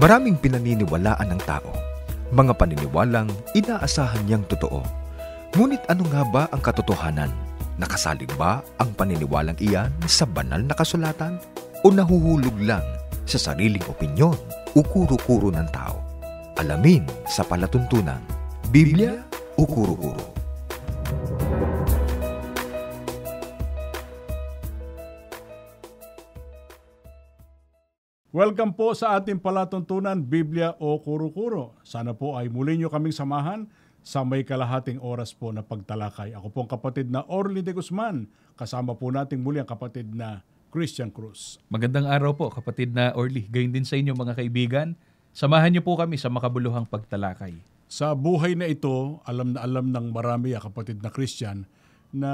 Maraming pinaniniwalaan ng tao, mga paniniwalang inaasahan niyang totoo. Ngunit ano nga ba ang katotohanan? Nakasalig ba ang paniniwalang iyan sa banal na kasulatan? O nahuhulog lang sa sariling opinyon o kuro-kuro ng tao? Alamin sa palatuntunan, Biblia o kuro-kuro? Welcome po sa ating palatuntunan, Biblia o Kuro-Kuro. Sana po ay muli nyo kaming samahan sa may kalahating oras po na pagtalakay. Ako po ang kapatid na Orly de Guzman. Kasama po natin muli ang kapatid na Christian Cruz. Magandang araw po, kapatid na Orly. Gayon din sa inyo mga kaibigan. Samahan niyo po kami sa makabuluhang pagtalakay. Sa buhay na ito, alam na alam ng marami, kapatid na Christian, na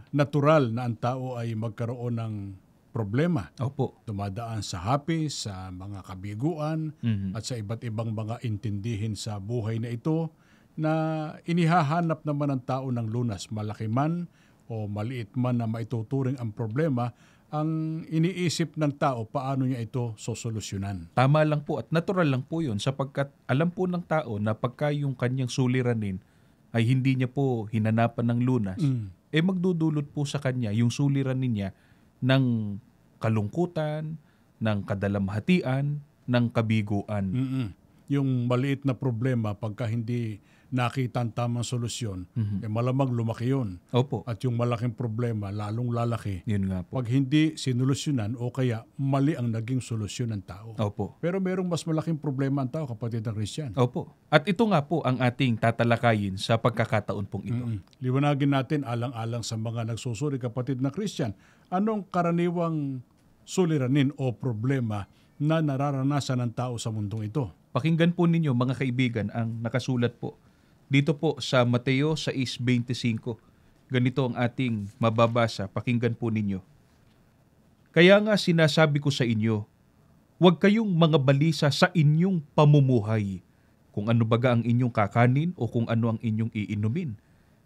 natural na ang tao ay magkaroon ng problema. Opo. Dumadaan sa happy, sa mga kabiguan, at sa iba't ibang mga intindihin sa buhay na ito na inihahanap naman ng tao ng lunas. Malaki man o maliit man na maituturing ang problema, ang iniisip ng tao paano niya ito sosolusyonan. Tama lang po at natural lang po yun sapagkat alam po ng tao na pagka yung kanyang suliranin ay hindi niya po hinanapan ng lunas, magdudulot po sa kanya yung suliranin niya ng kalungkutan, ng kadalamhatian, ng kabiguan. Yung maliit na problema, pagka hindi nakita ang tamang solusyon, malamang lumaki yun. Opo. At yung malaking problema, lalong lalaki. Yun nga po. Pag hindi sinolusyonan o kaya mali ang naging solusyon ng tao. Opo. Pero merong mas malaking problema ang tao, kapatid ng Christian. Opo. At ito nga po ang ating tatalakayin sa pagkakataon pong ito. Liwanagin natin alang-alang sa mga nagsusuri, kapatid na Christian, anong karaniwang suliranin o problema na nararanasan ng tao sa mundong ito? Pakinggan po ninyo mga kaibigan ang nakasulat po dito po sa Mateo 6:25. Ganito ang ating mababasa. Pakinggan po ninyo. Kaya nga sinasabi ko sa inyo, huwag kayong mga balisa sa inyong pamumuhay, kung ano baga ang inyong kakanin o kung ano ang inyong iinumin.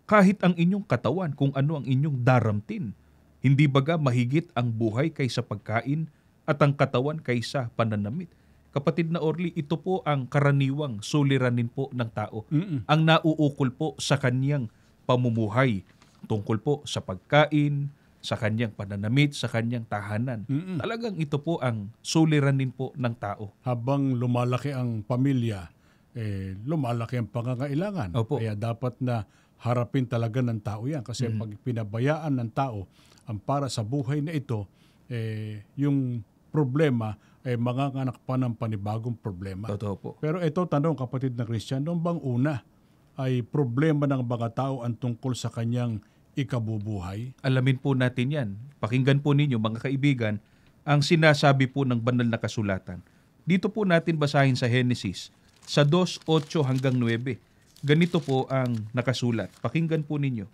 Kahit ang inyong katawan, kung ano ang inyong daramtin. Hindi baga mahigit ang buhay kaysa pagkain at ang katawan kaysa pananamit. Kapatid na Orly, ito po ang karaniwang suliranin po ng tao. Ang nauukol po sa kanyang pamumuhay tungkol po sa pagkain, sa kanyang pananamit, sa kanyang tahanan. Talagang ito po ang suliranin po ng tao. Habang lumalaki ang pamilya, lumalaki ang pangangailangan. Opo. Kaya dapat na harapin talaga ng tao yan. Kasi pag pinabayaan ng tao ang para sa buhay na ito, yung problema ay manganganak pa ng panibagong problema. Totoo po. Pero ito, tanong kapatid na Christian, noong bang una ay problema ng mga tao ang tungkol sa kanyang ikabubuhay? Alamin po natin yan. Pakinggan po ninyo mga kaibigan ang sinasabi po ng banal na kasulatan. Dito po natin basahin sa Genesis sa 2:8 hanggang 9. Ganito po ang nakasulat. Pakinggan po ninyo.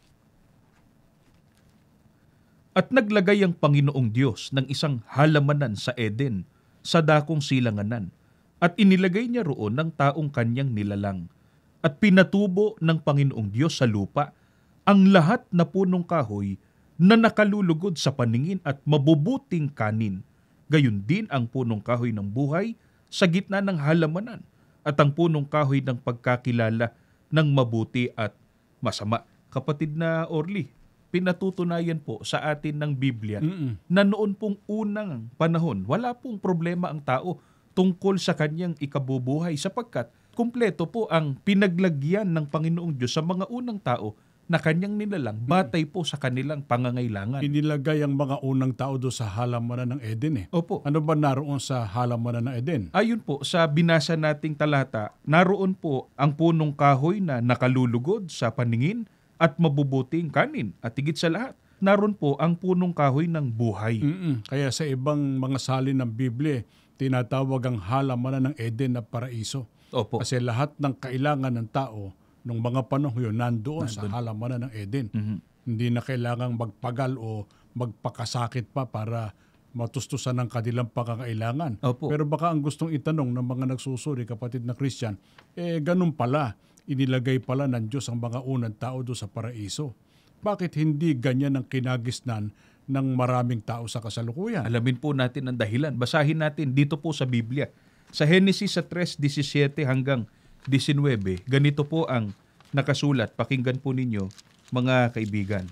At naglagay ang Panginoong Diyos ng isang halamanan sa Eden, sa dakong silanganan, at inilagay niya roon ng taong kanyang nilalang. At pinatubo ng Panginoong Diyos sa lupa ang lahat na punong kahoy na nakalulugod sa paningin at mabubuting kanin. Gayon din ang punong kahoy ng buhay sa gitna ng halamanan, at ang punong kahoy ng pagkakilala ng mabuti at masama. Kapatid na Orly, pinatutunayan po sa atin ng Biblia na noon pong unang panahon, wala pong problema ang tao tungkol sa kanyang ikabubuhay sapagkat kumpleto po ang pinaglagyan ng Panginoong Diyos sa mga unang tao na kanyang nilalang batay po sa kanilang pangangailangan. Inilagay ang mga unang tao doon sa halamanan ng Eden. Opo. Ano ba naroon sa halamanan ng Eden? Ayun po, sa binasa nating talata, naroon po ang punong kahoy na nakalulugod sa paningin at mabubuting kanin. At higit sa lahat, naroon po ang punong kahoy ng buhay. Kaya sa ibang mga salin ng Biblia, tinatawag ang halamanan ng Eden na paraiso. Opo. Kasi lahat ng kailangan ng tao nung mga panahon yun nandoon sa halamanan ng Eden. Hindi na kailangang magpagal o magpakasakit pa para matustusan ng kanilang pangangailangan. Opo. Pero baka ang gustong itanong ng mga nagsusuri, kapatid na Christian, ganun pala, inilagay pala ng Diyos ang mga unang tao doon sa paraiso. Bakit hindi ganyan ang kinagisnan ng maraming tao sa kasalukuyan? Alamin po natin ang dahilan. Basahin natin dito po sa Biblia. Sa Henesis sa 3:17 hanggang 19, ganito po ang nakasulat. Pakinggan po ninyo, mga kaibigan.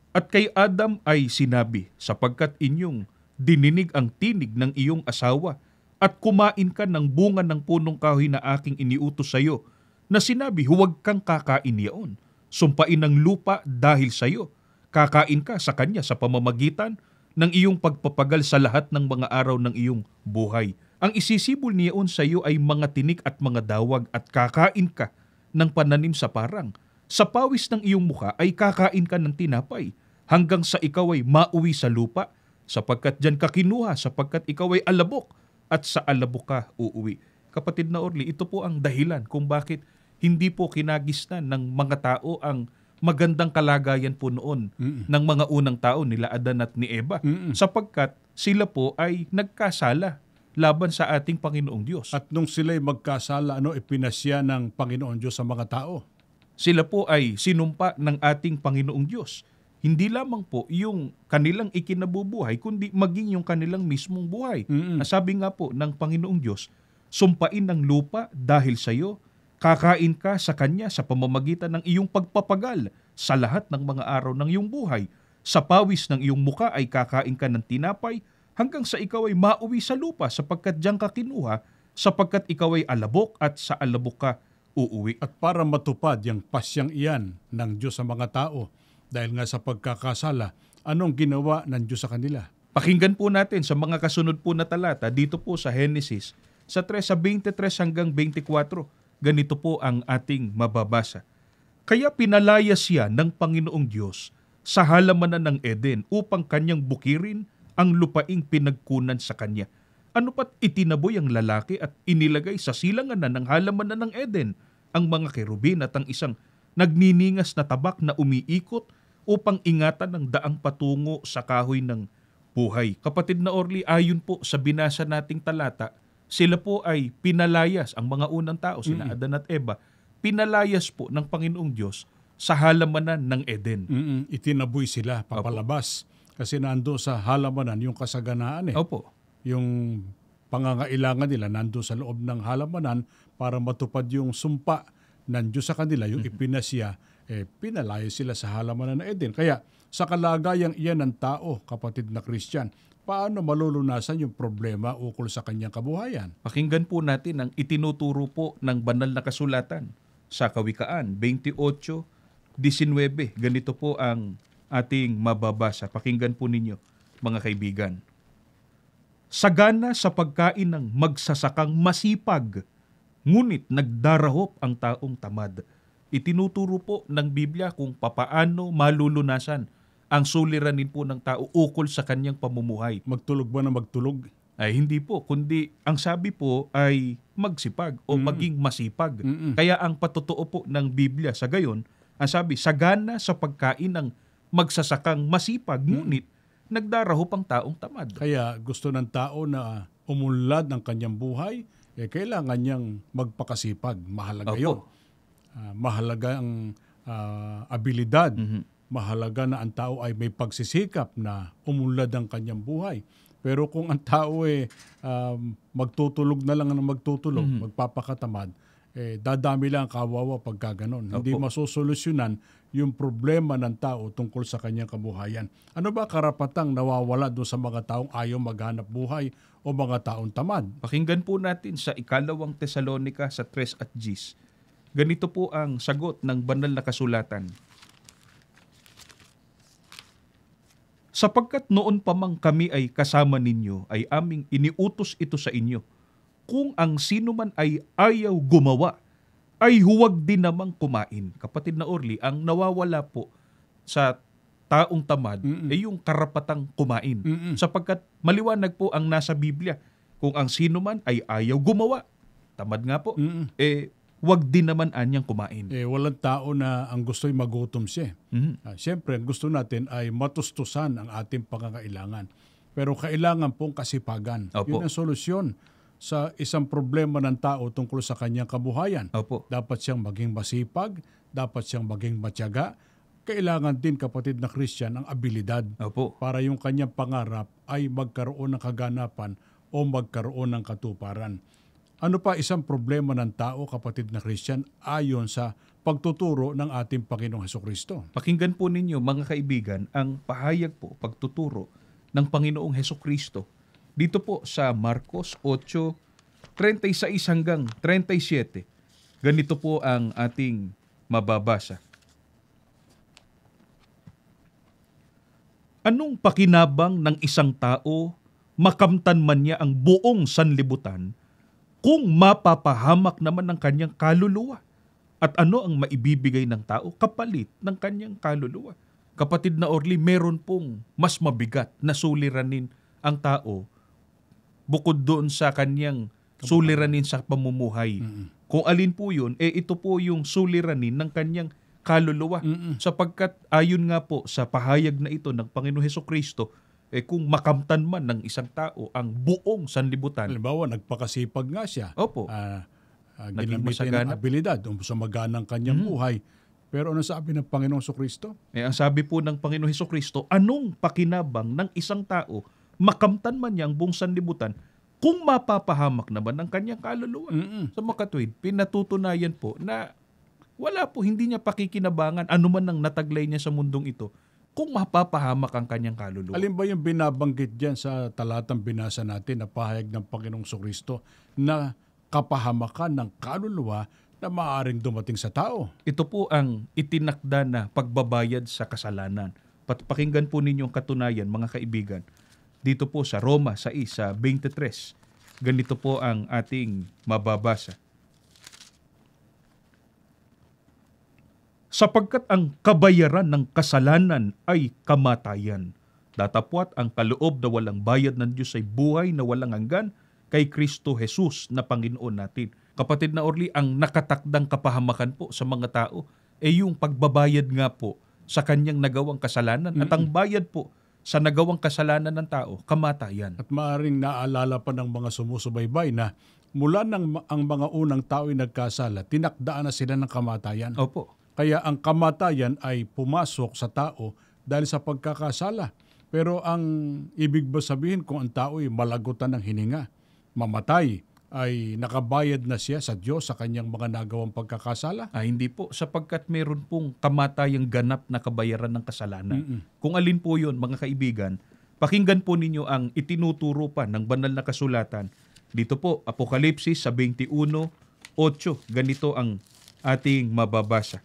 At kay Adam ay sinabi, sapagkat inyong dininig ang tinig ng iyong asawa at kumain ka ng bunga ng punong kahoy na aking iniutos sa iyo, na sinabi, huwag kang kakain iyon. Sumpain ng lupa dahil sa iyo. Kakain ka sa kanya sa pamamagitan ng iyong pagpapagal sa lahat ng mga araw ng iyong buhay. Ang isisibol niyaon sa iyo ay mga tinik at mga dawag, at kakain ka ng pananim sa parang. Sa pawis ng iyong mukha ay kakain ka ng tinapay, hanggang sa ikaw ay mauwi sa lupa, sapagkat diyan ka kinuha, sapagkat ikaw ay alabok, at sa alabok ka uuwi. Kapatid na Orly, ito po ang dahilan kung bakit hindi po kinagisnan ng mga tao ang magandang kalagayan po noon ng mga unang tao nila Adan at ni Eva, sapagkat sila po ay nagkasala laban sa ating Panginoong Diyos. At nung sila'y magkasala, ipinasya ng Panginoon Diyos sa mga tao. Sila po ay sinumpa ng ating Panginoong Diyos. Hindi lamang po yung kanilang ikinabubuhay, kundi maging yung kanilang mismong buhay. Sabi nga po ng Panginoong Diyos, sumpain ng lupa dahil sa iyo, kakain ka sa kanya sa pamamagitan ng iyong pagpapagal sa lahat ng mga araw ng iyong buhay. Sa pawis ng iyong muka ay kakain ka ng tinapay, hanggang sa ikaw ay mauwi sa lupa, sapagkat diyan ka kinuha, sapagkat ikaw ay alabok, at sa alabok ka uuwi. At para matupad yung pasyang iyan ng Diyos sa mga tao, dahil nga sa pagkakasala, anong ginawa ng Diyos sa kanila? Pakinggan po natin sa mga kasunod po na talata dito po sa Henesis sa 3:23 hanggang 24. Ganito po ang ating mababasa. Kaya pinalaya siya ng Panginoong Diyos sa halamanan ng Eden upang kanyang bukirin ang lupaing pinagkunan sa kanya. Ano pat itinaboy ang lalaki at inilagay sa silanganan ng halamanan ng Eden ang mga kerubin at ang isang nagniningas na tabak na umiikot upang ingatan ng daang patungo sa kahoy ng buhay. Kapatid na Orly, ayon po sa binasa nating talata, sila po ay pinalayas, ang mga unang tao, sina Adan at Eva, pinalayas po ng Panginoong Diyos sa halamanan ng Eden. Itinaboy sila papalabas. Kasi nando sa halamanan yung kasaganaan . Opo. Yung pangangailangan nila nando sa loob ng halamanan para matupad yung sumpa ng Diyos sa kanila, yung ipinasya, pinalayas sila sa halamanan ng Eden. Kaya sa kalagayang iyan ng tao, kapatid na Christian, paano malulunasan yung problema ukol sa kanyang kabuhayan? Pakinggan po natin ang itinuturo po ng banal na kasulatan sa Kawikaan 28:19. Ganito po ang ating mababasa. Pakinggan po ninyo, mga kaibigan. Sagana sa pagkain ng magsasakang masipag, ngunit nagdarahop ang taong tamad. Itinuturo po ng Biblia kung papaano malulunasan ang suliranin po ng tao ukol sa kanyang pamumuhay. Magtulog ba na magtulog? Ay hindi po, kundi ang sabi po ay magsipag o maging masipag. Kaya ang patotoo po ng Biblia sa gayon, ang sabi, sagana sa pagkain ng magsasakang masipag, ngunit nagdarahop ang taong tamad. Kaya gusto ng tao na umunlad ng kanyang buhay, kailangan niyang magpakasipag. Mahalaga yun. Mahalaga ang abilidad. Mahalaga na ang tao ay may pagsisikap na umunlad ang kanyang buhay. Pero kung ang tao magtutulog na lang ng magtutulog, magpapakatamad, dadami lang kawawa pagka ganon. Hindi masosolusyonan yung problema ng tao tungkol sa kanyang kabuhayan. Ano ba karapatang nawawala doon sa mga taong ayaw maghanap buhay o mga taong tamad? Pakinggan po natin sa 2 Tesalonica sa 3:10. Ganito po ang sagot ng banal na kasulatan. Sapagkat noon pa mang kami ay kasama ninyo, ay aming iniutos ito sa inyo. Kung ang sino man ay ayaw gumawa, ay huwag din namang kumain. Kapatid na Orly, ang nawawala po sa taong tamad ay yung karapatang kumain. Sapagkat maliwanag po ang nasa Biblia. Kung ang sino man ay ayaw gumawa, tamad nga po, huwag din naman anyang kumain. Walang tao na ang gusto'y magutom siya. Siyempre, ang gusto natin ay matustusan ang ating pangangailangan. Pero kailangan pong kasipagan. Yun ang solusyon sa isang problema ng tao tungkol sa kanyang kabuhayan. Dapat siyang maging masipag, dapat siyang maging matyaga, kailangan din, kapatid na Christian, ang abilidad Opo. para yung kanyang pangarap ay magkaroon ng kaganapan o magkaroon ng katuparan. Ano pa isang problema ng tao, kapatid na Christian, ayon sa pagtuturo ng ating Panginoong Hesukristo? Pakinggan po ninyo mga kaibigan ang pahayag po, pagtuturo ng Panginoong Hesukristo dito po sa Marcos 8:36 hanggang 37. Ganito po ang ating mababasa. Anong pakinabang ng isang tao makamtan man niya ang buong sanlibutan kung mapapahamak naman ng kanyang kaluluwa? At ano ang maibibigay ng tao kapalit ng kanyang kaluluwa? Kapatid na Orly, meron pong mas mabigat na suliranin ang tao bukod doon sa kanyang suliranin sa pamumuhay. Kung alin po yun, ito po yung suliranin ng kanyang kaluluwa. Sapagkat ayon nga po sa pahayag na ito ng Panginoon Hesukristo, kung makamtan man ng isang tao ang buong sanlibutan. Halimbawa, nagpakasipag nga siya. Opo. Ginamitin Naging ng masagana. abilidad, sumaganang kanyang buhay. Pero ano sabi ng Panginoong Hesukristo? Ang sabi po ng Panginoon Hesukristo, anong pakinabang ng isang tao makamtan man niya ang buong sanlibutan kung mapapahamak naman ang kanyang kaluluwa? Sa makatwid, pinatutunayan po na wala po, hindi niya pakikinabangan anuman ang nataglay niya sa mundong ito kung mapapahamak ang kanyang kaluluwa. Alin ba yung binabanggit diyan sa talatang binasa natin na pahayag ng Panginoong Hesukristo na kapahamakan ng kaluluwa na maaaring dumating sa tao? Ito po ang itinakda na pagbabayad sa kasalanan. Pakinggan po ninyo ang katunayan, mga kaibigan. Dito po sa Roma 6:23. Ganito po ang ating mababasa. Sapagkat ang kabayaran ng kasalanan ay kamatayan. Datapwat ang kaloob na walang bayad ng Diyos ay buhay na walang hanggan kay Kristo Jesus na Panginoon natin. Kapatid na Orly, ang nakatakdang kapahamakan po sa mga tao ay yung pagbabayad nga po sa kanyang nagawang kasalanan. At ang bayad po sa nagawang kasalanan ng tao, kamatayan. At maaaring naalala pa ng mga sumusubaybay na mula nang ang mga unang tao ay nagkasala, tinakdaan na sila ng kamatayan. Opo. Kaya ang kamatayan ay pumasok sa tao dahil sa pagkakasala. Pero ang ibig ba sabihin kung ang tao ay malagutan ng hininga, mamatay, ay nakabayad na siya sa Diyos sa kanyang mga nagawang pagkakasala? Hindi po, sapagkat meron pong kamatayang ganap na kabayaran ng kasalanan. Kung alin po yun, mga kaibigan, pakinggan po ninyo ang itinuturo pa ng banal na kasulatan. Dito po, Apokalipsis 21:8. Ganito ang ating mababasa.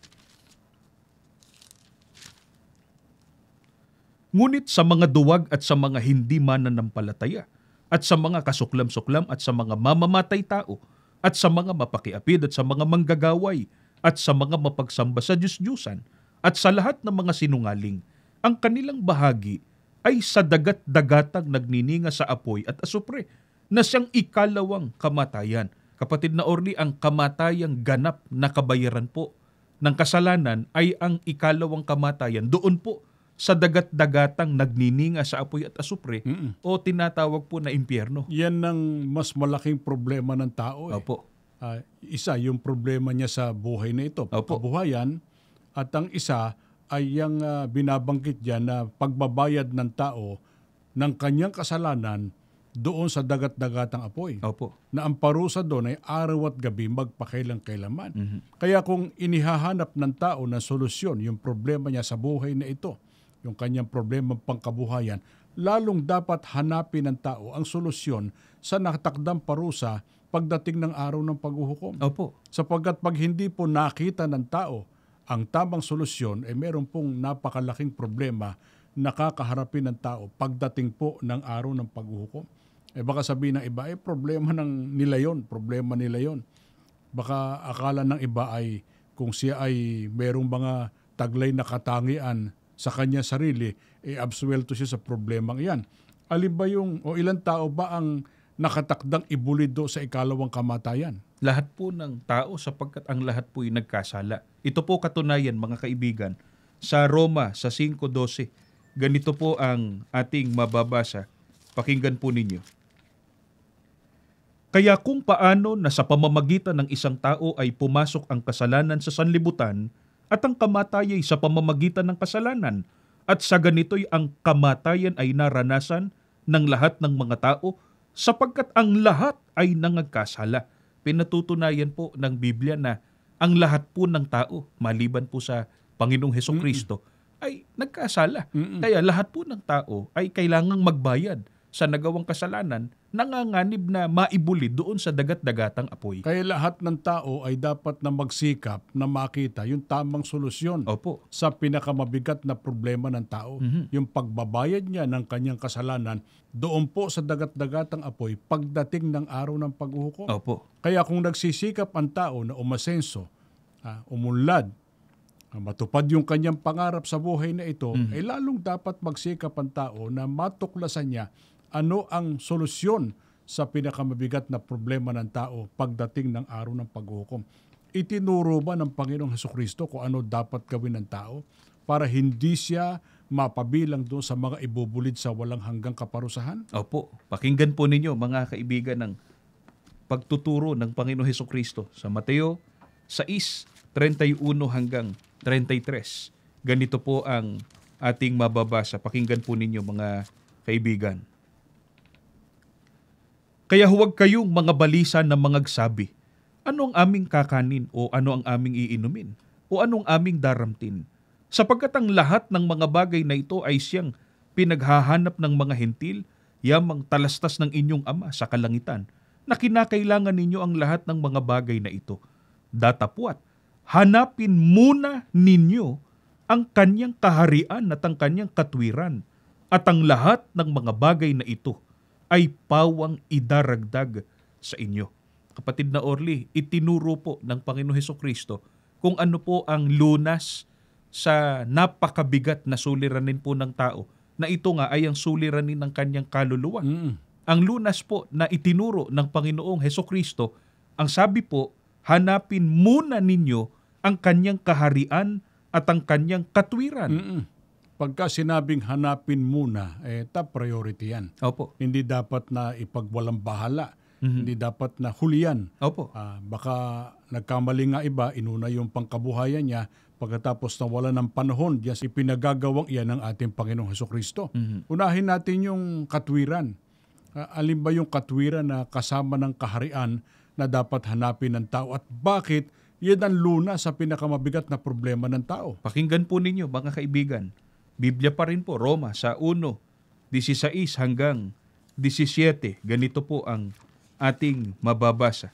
Ngunit sa mga duwag at sa mga hindi mananampalataya, at sa mga kasuklam-suklam at sa mga mamamatay tao, at sa mga mapakiapid at sa mga manggagaway, at sa mga mapagsamba sa Diyos-Diyusan, at sa lahat ng mga sinungaling, ang kanilang bahagi ay sa dagat-dagatang nagnininga sa apoy at asupre, na siyang ikalawang kamatayan. Kapatid na Orly, ang kamatayang ganap na kabayaran po ng kasalanan ay ang ikalawang kamatayan. Doon po sa dagat-dagatang nagnininga sa apoy at asupre o tinatawag po na impyerno. Yan ang mas malaking problema ng tao. Opo. Isa, yung problema niya sa buhay na ito, kabuhayan, at ang isa ay yung binabanggit diyan na pagbabayad ng tao ng kanyang kasalanan doon sa dagat-dagatang apoy. Opo. Na ang parusa doon ay araw at gabi magpakailang-kailaman. Kaya kung inihahanap ng tao na solusyon yung problema niya sa buhay na ito, yung kanyang problema pangkabuhayan, lalong dapat hanapin ng tao ang solusyon sa nakatakdang parusa pagdating ng araw ng paghuhukom. Opo. Sapagkat pag hindi po nakita ng tao ang tamang solusyon, meron pong napakalaking problema na kakaharapin ng tao pagdating po ng araw ng paghuhukom. Baka sabihin ng iba, problema nila yon. Baka akala ng iba ay kung siya ay merong mga taglay na katangian sa kanya sarili, absuelto siya sa problemang iyan. Alin ba ilang tao ba ang nakatakdang ibulido sa ikalawang kamatayan? Lahat po ng tao, sapagkat ang lahat po ay nagkasala. Ito po katunayan, mga kaibigan, sa Roma sa 5:12. Ganito po ang ating mababasa. Pakinggan po ninyo. Kaya kung paano na sa pamamagitan ng isang tao ay pumasok ang kasalanan sa sanlibutan, at ang kamatay ay sa pamamagitan ng kasalanan. At sa ganito'y ang kamatayan ay naranasan ng lahat ng mga tao sapagkat ang lahat ay nangagkasala. Pinatutunayan po ng Biblia na ang lahat po ng tao, maliban po sa Panginoong Hesukristo, ay nagkasala. Kaya lahat po ng tao ay kailangang magbayad sa nagawang kasalanan, nanganganib na maibuli doon sa dagat-dagatang apoy. Kaya lahat ng tao ay dapat na magsikap na makita yung tamang solusyon Opo. sa pinakamabigat na problema ng tao. Yung pagbabayad niya ng kanyang kasalanan doon po sa dagat-dagatang apoy pagdating ng araw ng paghuhukom. Opo. Kaya kung nagsisikap ang tao na umasenso, umunlad, matupad yung kanyang pangarap sa buhay na ito, ay lalong dapat magsikap ang tao na matuklasan niya ano ang solusyon sa pinakamabigat na problema ng tao pagdating ng araw ng paghuhukom. Itinuro ba ng Panginoong Hesukristo kung ano dapat gawin ng tao para hindi siya mapabilang doon sa mga ibubulid sa walang hanggang kaparusahan? Opo. Pakinggan po ninyo mga kaibigan ng pagtuturo ng Panginoong Hesukristo sa Mateo 6:31 hanggang 33. Ganito po ang ating mababasa. Pakinggan po ninyo mga kaibigan. Kaya huwag kayong mga balisa na mangagsabi, ano ang aming kakanin o ano ang aming iinumin o anong aming daramtin? Sapagkat ang lahat ng mga bagay na ito ay siyang pinaghahanap ng mga hentil, yamang talastas ng inyong ama sa kalangitan, na kinakailangan ninyo ang lahat ng mga bagay na ito. Datapwat, hanapin muna ninyo ang kanyang kaharian at ang kanyang katwiran, at ang lahat ng mga bagay na ito ay pawang idaragdag sa inyo. Kapatid na Orly, itinuro po ng Panginoong Hesukristo kung ano po ang lunas sa napakabigat na suliranin po ng tao, na ito nga ay ang suliranin ng kanyang kaluluwa. Ang lunas po na itinuro ng Panginoong Hesukristo, ang sabi po, hanapin muna ninyo ang kanyang kaharian at ang kanyang katwiran. Pagka sinabing hanapin muna, top priority yan. Opo. Hindi dapat na ipagwalang bahala. Hindi dapat na huliyan. Opo. Baka nagkamali nga iba, inuna yung pangkabuhayan niya, pagkatapos na wala ng panahon, diyan ipinagagawang iyan ng ating Panginoong Hesukristo. Unahin natin yung katwiran. Alin ba yung katwiran na kasama ng kaharian na dapat hanapin ng tao at bakit yan ang luna sa pinakamabigat na problema ng tao? Pakinggan po ninyo mga kaibigan. Biblia pa rin po, Roma sa 1:16 hanggang 17. Ganito po ang ating mababasa.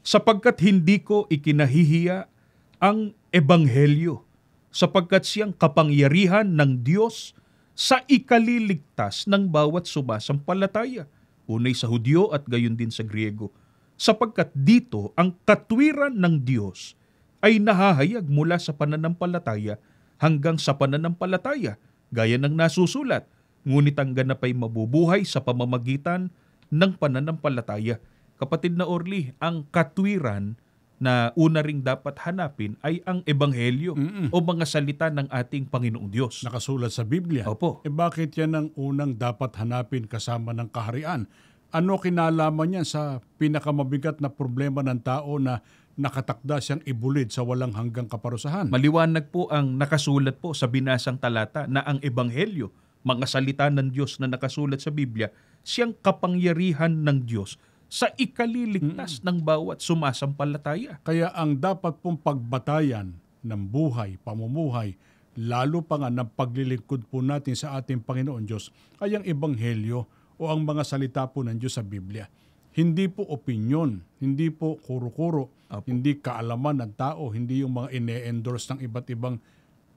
Sapagkat hindi ko ikinahihiya ang ebanghelyo, sapagkat siyang kapangyarihan ng Diyos sa ikaliligtas ng bawat sumasampalataya, unay sa Hudyo at gayon din sa Griego. Sapagkat dito ang katwiran ng Diyos ay nahahayag mula sa pananampalataya hanggang sa pananampalataya, gaya ng nasusulat, ngunit ang ganap ay mabubuhay sa pamamagitan ng pananampalataya. Kapatid na Orly, ang katwiran na una ring dapat hanapin ay ang ebanghelyo o mga salita ng ating Panginoong Diyos. Nakasulat sa Biblia. Opo. Bakit yan ang unang dapat hanapin kasama ng kaharian? Ano kinalaman yan sa pinakamabigat na problema ng tao na nakatakda siyang ibulid sa walang hanggang kaparusahan? Maliwanag po ang nakasulat po sa binasang talata na ang ebanghelyo, mga salita ng Diyos na nakasulat sa Biblia, siyang kapangyarihan ng Diyos sa ikaliligtas ng bawat sumasampalataya. Kaya ang dapat pong pagbatayan ng buhay, pamumuhay, lalo pa nga ng paglilingkod po natin sa ating Panginoon Diyos ay ang ebanghelyo o ang mga salita po ng Diyos sa Biblia. Hindi po opinyon, hindi po kuro-kuro, hindi kaalaman ng tao, hindi yung mga ine-endorse ng iba't ibang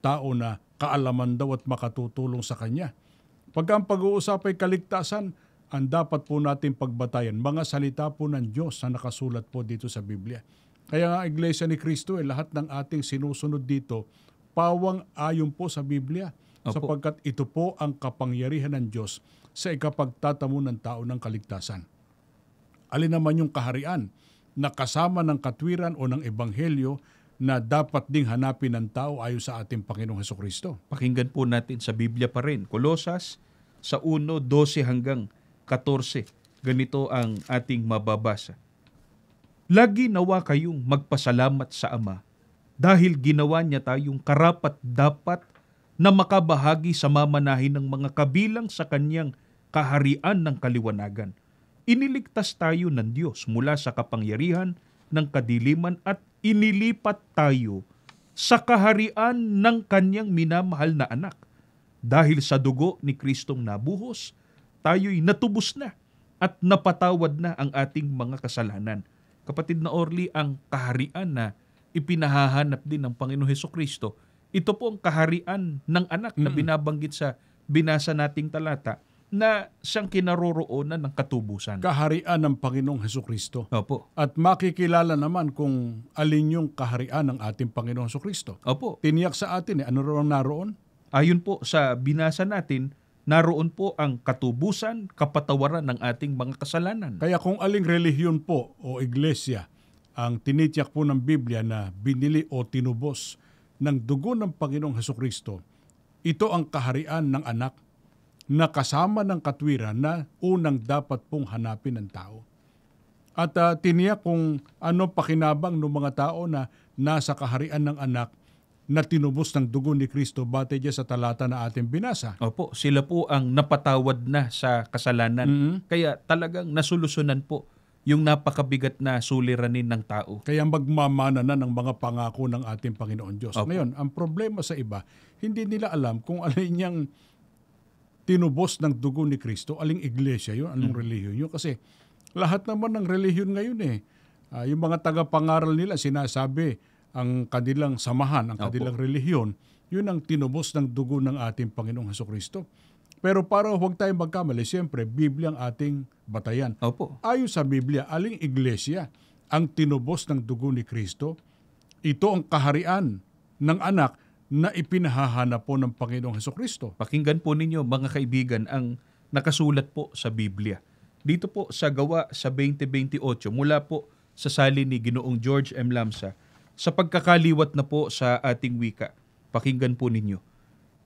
tao na kaalaman daw at makatutulong sa kanya. Pag ang pag-uusap ay kaligtasan, ang dapat po natin pagbatayan, mga salita po ng Diyos na nakasulat po dito sa Biblia. Kaya nga Iglesia ni Cristo, lahat ng ating sinusunod dito, pawang ayon po sa Biblia, sapagkat ito po ang kapangyarihan ng Diyos sa ikapagtatamo ng tao ng kaligtasan. Alin naman yung kaharian na kasama ng katwiran o ng ebanghelyo na dapat ding hanapin ng tao ayon sa ating Panginoong Hesukristo? Pakinggan po natin sa Biblia pa rin. Kolosas sa 1:12 hanggang 14. Ganito ang ating mababasa. Lagi nawa kayong magpasalamat sa Ama dahil ginawa niya tayong karapat-dapat na makabahagi sa mamanahin ng mga kabilang sa kanyang kaharian ng kaliwanagan. Iniligtas tayo ng Diyos mula sa kapangyarihan ng kadiliman at inilipat tayo sa kaharian ng kanyang minamahal na anak. Dahil sa dugo ni Kristong nabuhos, tayo'y natubos na at napatawad na ang ating mga kasalanan. Kapatid na Orly, ang kaharian na ipinahahanap din ng Panginoong Hesukristo, ito po ang kaharian ng anak na binabanggit sa binasa nating talata na siyang kinaroroonan ng katubusan. Kaharian ng Panginoong Hesukristo. Opo. At makikilala naman kung alin yung kaharian ng ating Panginoong Hesukristo. Opo. Tiniyak sa atin, ano raw naroon? Ayon po sa binasa natin, naroon po ang katubusan, kapatawaran ng ating mga kasalanan. Kaya kung aling relihiyon po o iglesia ang tinitiyak po ng Biblia na binili o tinubos ng dugo ng Panginoong Hesukristo, ito ang kaharian ng anak na kasama ng katwiran na unang dapat pong hanapin ng tao. At tiniyak kung ano pakinabang ng mga tao na nasa kaharian ng anak na tinubos ng dugo ni Kristo batay dyan sa talata na ating binasa. Opo, sila po ang napatawad na sa kasalanan. Kaya talagang nasolusyonan po yung napakabigat na suliranin ng tao. Kaya magmamana na ng mga pangako ng ating Panginoon Diyos. Opo. Ngayon, ang problema sa iba, hindi nila alam kung alin niyang tinubos ng dugo ni Kristo, aling iglesia yun, anong relihiyon yun. Kasi lahat naman ng relihiyon ngayon yung mga tagapangaral nila sinasabi, ang kanilang samahan, ang kanilang relihiyon, yun ang tinubos ng dugo ng ating Panginoong Hesukristo. Pero para huwag tayong magkamali, siyempre, Biblia ang ating batayan. Opo. Ayon sa Biblia, aling iglesia ang tinubos ng dugo ni Kristo, ito ang kaharian ng anak na ipinahahanap po ng Panginoong Hesukristo. Pakinggan po ninyo mga kaibigan ang nakasulat po sa Biblia. Dito po sa Gawa sa 20:28 mula po sa salin ni Ginoong George M. Lamsa, sa pagkakaliwat na po sa ating wika. Pakinggan po ninyo.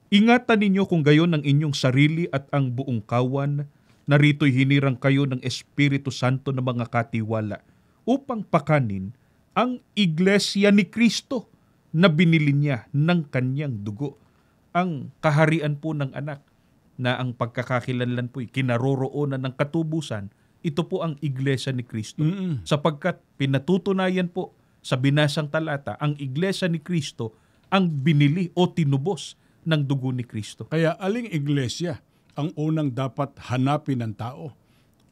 Ingatan ninyo kung gayon ang inyong sarili at ang buong kawan, narito'y hinirang kayo ng Espiritu Santo na mga katiwala upang pakanin ang iglesia ni Kristo na binili niya ng kanyang dugo. Ang kaharian po ng anak na ang pagkakakilanlan po'y kinaroroonan ng katubusan, ito po ang iglesia ni Kristo. Sapagkat pinatutunayan po sa binasang talata, ang iglesia ni Kristo ang binili o tinubos ng dugo ni Kristo. Kaya aling iglesia ang unang dapat hanapin ng tao.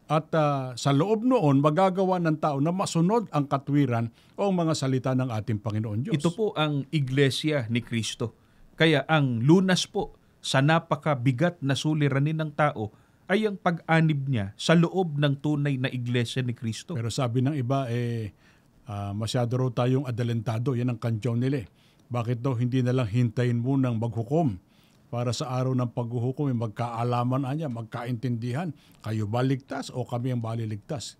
At sa loob noon, magagawa ng tao na masunod ang katwiran o ang mga salita ng ating Panginoon Diyos. Ito po ang iglesia ni Kristo. Kaya ang lunas po sa napakabigat na suliranin ng tao ay ang pag-anib niya sa loob ng tunay na iglesia ni Kristo. Pero sabi ng iba, masyado raw tayong adalentado. Yan ang kantyaw nila. Bakit daw hindi na lang hintayin munang maghukom para sa araw ng paghuhukom, magkaalaman niya, magkaintindihan. Kayo ba ligtas o kami ang maliligtas?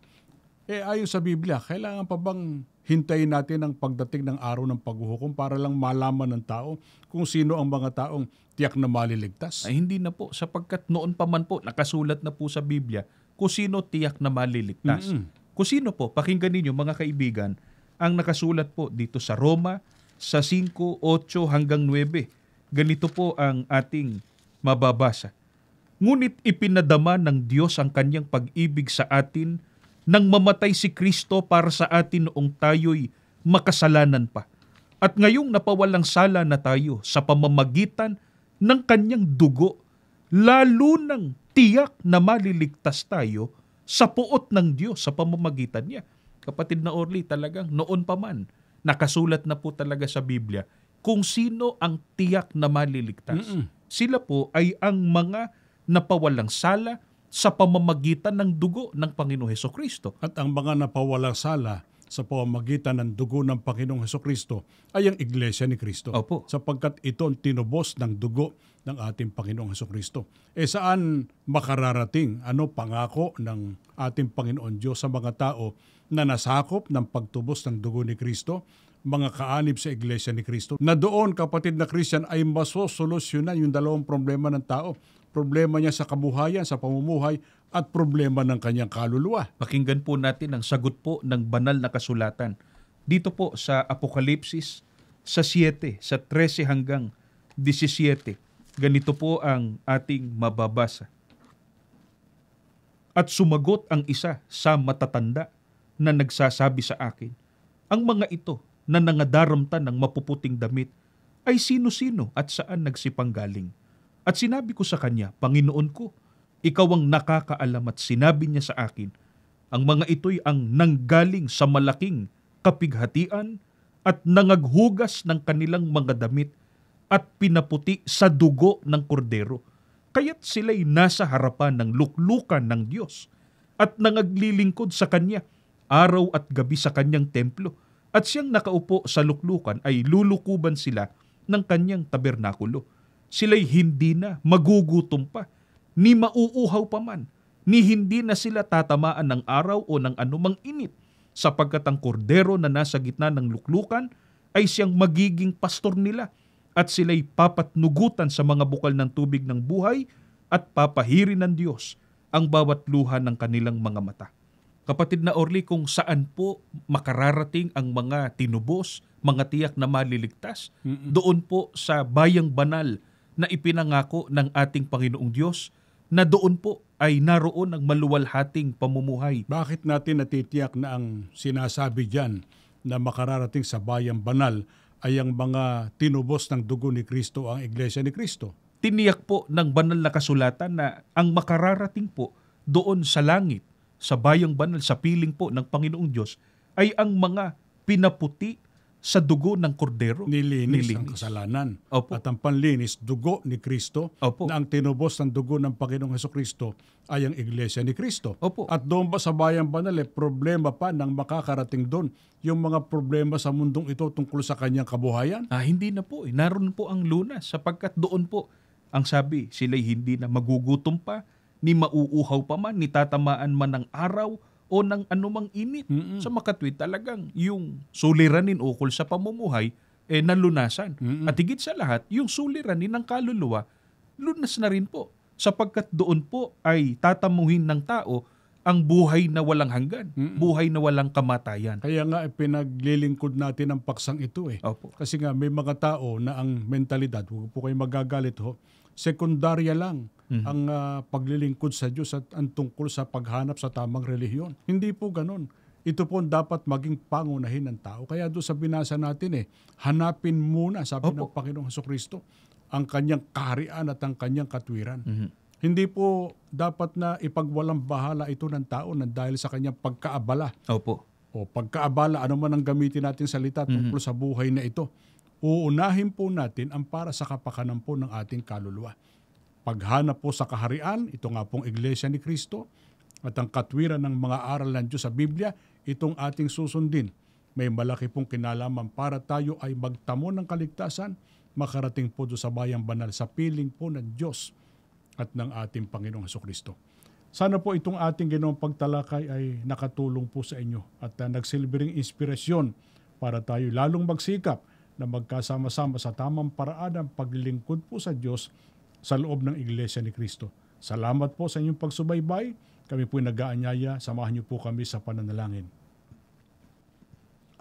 Ayon sa Biblia, kailangan pa bang hintayin natin ang pagdating ng araw ng paghuhukom para lang malaman ng tao kung sino ang mga taong tiyak na maliligtas? Ay hindi na po, sapagkat noon pa man po, nakasulat na po sa Biblia kung sino tiyak na maliligtas. Kung sino po, pakinggan ninyo mga kaibigan, ang nakasulat po dito sa Roma, sa 5:8 hanggang 9. Ganito po ang ating mababasa. Ngunit ipinadama ng Diyos ang kanyang pag-ibig sa atin nang mamatay si Kristo para sa atin noong tayo'y makasalanan pa. At ngayong napawalang sala na tayo sa pamamagitan ng kanyang dugo, lalo nang tiyak na maliligtas tayo sa puot ng Diyos sa pamamagitan niya. Kapatid na Orly, talagang noon pa man, nakasulat na po talaga sa Biblia kung sino ang tiyak na maliligtas. Sila po ay ang mga napawalang sala sa pamamagitan ng dugo ng Panginoong Hesukristo. At ang mga napawalang sala sa pamamagitan ng dugo ng Panginoong Hesukristo ay ang iglesia ni Kristo. Opo. Sapagkat ito ang tinubos ng dugo ng ating Panginoong Hesukristo. Saan makararating pangako ng ating Panginoon Diyos sa mga tao na nasakop ng pagtubos ng dugo ni Kristo, mga kaanib sa iglesia ni Kristo, na doon, kapatid na Christian, ay masosolusyonan yung dalawang problema ng tao. problema niya sa kabuhayan, sa pamumuhay, at problema ng kanyang kaluluwa. Pakinggan po natin ang sagot po ng banal na kasulatan. Dito po sa Apokalipsis, sa 7, sa 13 hanggang 17. Ganito po ang ating mababasa. At sumagot ang isa sa matatanda na nagsasabi sa akin, ang mga ito na nangadaramtan ng mapuputing damit ay sino-sino at saan nagsipanggaling. At sinabi ko sa kanya, Panginoon ko, ikaw ang nakakaalam, at sinabi niya sa akin, ang mga ito'y ang nanggaling sa malaking kapighatian at nangaghugas ng kanilang mga damit at pinaputi sa dugo ng kordero. Kaya't sila'y nasa harapan ng luklukan ng Diyos at nangaglilingkod sa Kanya araw at gabi sa Kanyang templo. At siyang nakaupo sa luklukan ay lulukuban sila ng Kanyang tabernakulo. Sila'y hindi na magugutom pa, ni mauuhaw pa man, ni hindi na sila tatamaan ng araw o ng anumang init, sapagkat ang kordero na nasa gitna ng luklukan ay siyang magiging pastor nila, at sila'y papatnugutan sa mga bukal ng tubig ng buhay at papahirin ng Diyos ang bawat luha ng kanilang mga mata. Kapatid na Orly, kung saan po makararating ang mga tinubos, mga tiyak na maliligtas, doon po sa bayang banal na ipinangako ng ating Panginoong Diyos, na doon po ay naroon ang maluwalhating pamumuhay. Bakit natin natitiyak na ang sinasabi diyan na makararating sa bayang banal ay ang mga tinubos ng dugo ni Kristo, ang Iglesia ni Kristo? Tiniyak po ng banal na kasulatan na ang makararating po doon sa langit, sa bayang banal, sa piling po ng Panginoong Diyos, ay ang mga pinaputi sa dugo ng kordero. Nilinis ang kasalanan. Opo. At ang panlinis, dugo ni Kristo, Opo. na ang tinubos ng dugo ng Panginoong Hesukristo ay ang Iglesia ni Kristo. Opo. At doon ba sa bayang banal, problema pa nang makakarating doon yung mga problema sa mundong ito tungkol sa kanyang kabuhayan? Hindi na po. Naroon po ang lunas, sapagkat doon po ang sabi, sila'y hindi na magugutom pa, ni mauuhaw pa man, ni tatamaan man ng araw o ng anumang init. Sa makatwid, talagang yung suliranin ukol sa pamumuhay nalunasan. At higit sa lahat, yung suliranin ng kaluluwa, lunas na rin po. Sapagkat doon po ay tatamuhin ng tao ang buhay na walang hanggan, buhay na walang kamatayan. Kaya nga pinaglilingkod natin ang paksang ito Opo. Kasi nga may mga tao na ang mentalidad, huwag po kayo magagalit sekundarya lang ang paglilingkod sa Diyos at ang tungkol sa paghanap sa tamang relihiyon. Hindi po ganun. Ito po dapat maging pangunahin ng tao. Kaya doon sa binasa natin hanapin muna, sabi ng Panginoong Hesukristo, ang kanyang kaharian at ang kanyang katwiran. Hindi po dapat na ipagwalang bahala ito ng tao dahil sa kanyang pagkaabala. Opo. O pagkaabala, ano man ang gamitin natin salita tungkol sa buhay na ito. Uunahin po natin ang para sa kapakanan po ng ating kaluluwa. Paghanap po sa kaharian, ito nga pong Iglesia ni Kristo, at ang katwiran ng mga aral ng Diyos sa Biblia, itong ating susundin. May malaki pong kinalaman para tayo ay magtamo ng kaligtasan, makarating po doon sa bayang banal sa piling po ng Diyos at ng ating Panginoong Hesukristo. Sana po itong ating ginawang pagtalakay ay nakatulong po sa inyo at nagsilbing inspirasyon para tayo lalong magsikap na magkasama-sama sa tamang paraan ng paglilingkod po sa Diyos sa loob ng Iglesia ni Kristo. Salamat po sa inyong pagsubaybay. Kami po'y nag-aanyaya. Samahan niyo po kami sa pananalangin.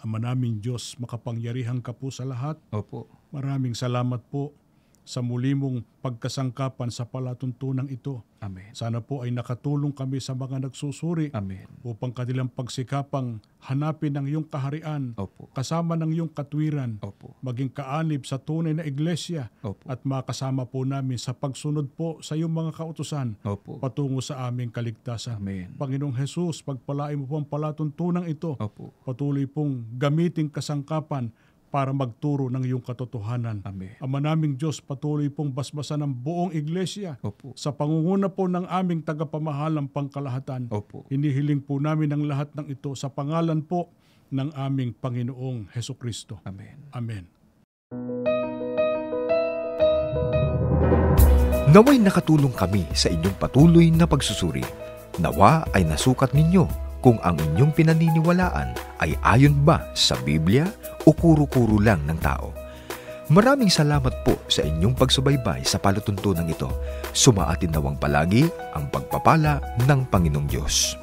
Ama naming Diyos, makapangyarihan ka po sa lahat. Opo. Maraming salamat po sa muli mong pagkasangkapan sa palatuntunan ito. Amen. Sana po ay nakatulong kami sa mga nagsusuri Amen. upang kanilang pagsikapang hanapin ang iyong kaharian, Opo. kasama ng iyong katwiran, Opo. maging kaanib sa tunay na iglesia, Opo. at makasama po namin sa pagsunod po sa iyong mga kautusan Opo. patungo sa aming kaligtasan. Amen. Panginoong Jesus, pagpalain mo po ang palatuntunan ito. Opo. Patuloy pong gamiting kasangkapan para magturo ng iyong katotohanan. Amen. Ama naming Diyos, patuloy pong basbasan ng buong iglesia Opo. sa pangunguna po ng aming tagapamahalang pangkalahatan. Opo. Hinihiling po namin ang lahat ng ito sa pangalan po ng aming Panginoong Hesukristo. Amen. Amen. Naway nakatulong kami sa inyong patuloy na pagsusuri. Nawa ay nasukat ninyo kung ang inyong pinaniniwalaan ay ayon ba sa Biblia o kuro-kuro lang ng tao. Maraming salamat po sa inyong pagsubaybay sa palatuntunan ito. Sumaatin nawang palagi ang pagpapala ng Panginoong Diyos.